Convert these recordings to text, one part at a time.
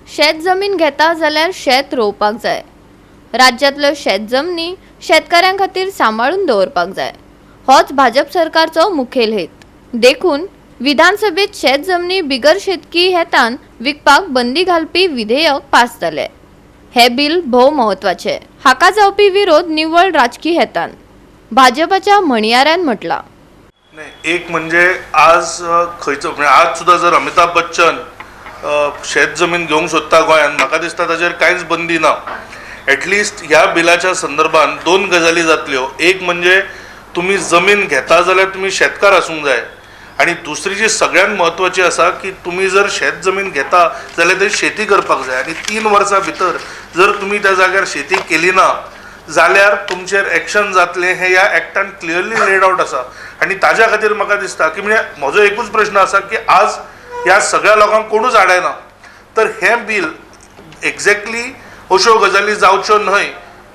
शेत जमीन घेता जाल्यार शेत रोवपाक जाय। राज्यातल्यो शेत जमनी शेतकऱ्यां खातीर सांबाळून दवरपाक जाय, होच भाजप सरकारचो मुखेल हेत। देखून विधानसभेत शेत जमनी बिगर शेतकी हेतान विकपाक बंदी घालपी विधेयक पास जाले। हे बिल भोव महत्वाचे। हाका जावपी विरोध निव्वळ राजकी हेतान। भाजपाच्या म्हणयाऱ्यान म्हटला, एक म्हणजे आज खंयचो म्हणजे आज सुद्धा जर अमिताभ बच्चन शेत जमीन घेवंक सोदता गोंयांत, म्हाका दिसता ताचेर कांयच बंदी ना। एटलिस्ट ह्या बिलाच्या संदर्भात दोन गजाली जातल्यो। एक म्हणजे तुम्ही जमीन घेता जाल्यार तुम्ही शेतकार आसूंक जाय, आणि दुसरी जी सगळ्यात महत्वाची आसा की तुम्ही जर शेत जमीन घेता जाल्यार ती शेती करपाक जाय, आणि 3 वर्सां भितर जर तुम्ही त्या जाग्यार शेती केली ना जाल्यार तुमचेर एक्शन जातले। हे ह्या एक्टान क्लियरली लेड आउट आसा, आणि ताज्या खातीर म्हाका दिसता की म्हणजे म्हजो एकूच प्रश्न आसा की आज ह्या सगळ्या लोकांक कोणूच आडायना, तर हें बिल एक्झॅक्टली अश्यो गजाली जावच्यो न्हय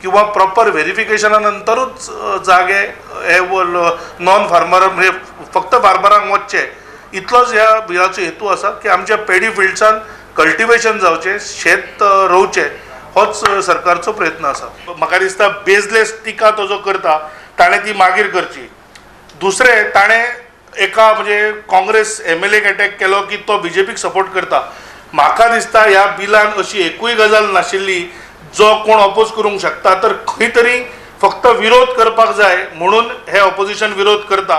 किंवा प्रॉपर व्हेरिफिकेशना नंतरूच जागे हे नॉन फार्मर म्हणजे फक्त फार्मरांक वचचे, इतलोच ह्या बिलाचो हेतू आसा की आमच्या पेडी फिल्ड्सान कल्टिवेशन जावचें, शेत रोवचें, होच सरकारचो प्रयत्न आसा। म्हाका दिसता बेजलेस टिका तो जो करता ताणें ती मागीर करची। दुसरें, ताणें एका म्हणजे काँग्रेस MLAक अटॅक केलो की तो BJPक सपोर्ट करता। म्हाका दिसता ह्या बिलान अशी एकूय गजाल नाशिल्ली जो कोण ऑपोज करूंक शकता, तर खंय तरी फक्त विरोध करपाक जाय म्हणून हे ऑपोजिशन विरोध करता।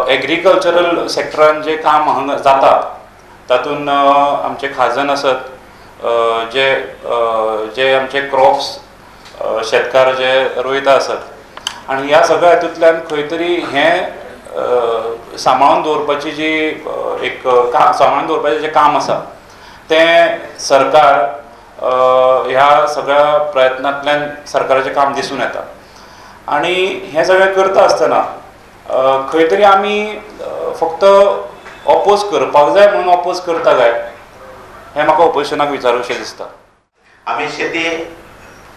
एग्रीकल्चरल सेक्टरान जे काम हांगा जाता तातूंत आमचे खाजन आसत, जे जे आमचे क्रॉप्स शेतकार जे रोयता आसत, आणि ह्या सगळ्या हातूंतल्यान खंय तरी हें सांबाळून दवरपाची जी एक सांबाळून दवरपाचें जें काम आसा तें सरकार ह्या सगळ्या प्रयत्नांतल्यान सरकाराचें काम दिसून येता। आणि हें सगळें करता आसतना खंय तरी आमी फक्त ऑपोज करपाक जाय म्हणून ऑपोज करता काय, हें म्हाका ऑपोजिशनाक विचारूशें दिसता। आमी शेती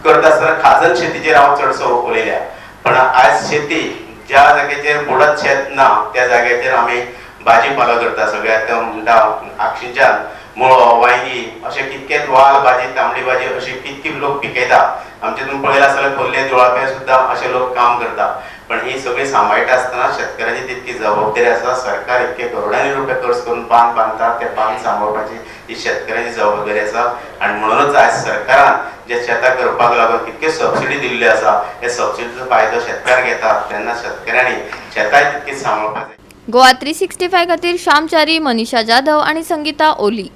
करता आसतना खाजन शेतीचेर हांव चडसो उलयल्या, पण आज शेती ज्या जाग्याचेर बुडत शेत ना त्या जाग्याचेर आमी भाजीपालो करता। सगळ्यात म्हणटा आक्षिंच्यान मुळो, वांयगी अशे कितकेच वाल भाजी, तांबडी भाजी अशी कितकी लोक पिकयता। आमचे तुम्ही पळयला जाल्यार खोर्ले जुळापे सुद्धा असे लोक काम करता, पण ही सगळी सांबाळटा आसतना शेतकऱ्याची तितकी जबाबदारी आसा। सरकार इतके करोडांनी रुपये खर्च करून बांद बांदता, ते बांद सांबाळपाची ही शेतकऱ्याची जबाबदारी आसा। आणि म्हणूनच आज सरकारान जे शेतां करपाक लागून कितके सबसिडी दिल्ली आसा, हे सबसिडीचो फायदो शेतकार घेता, तेन्ना शेतकऱ्यांनी शेतां तितकीच सांबाळपाक जाय। गोवा 365 खातीर श्यामचारी, मनीषा जाधव आणि संगीता ओली।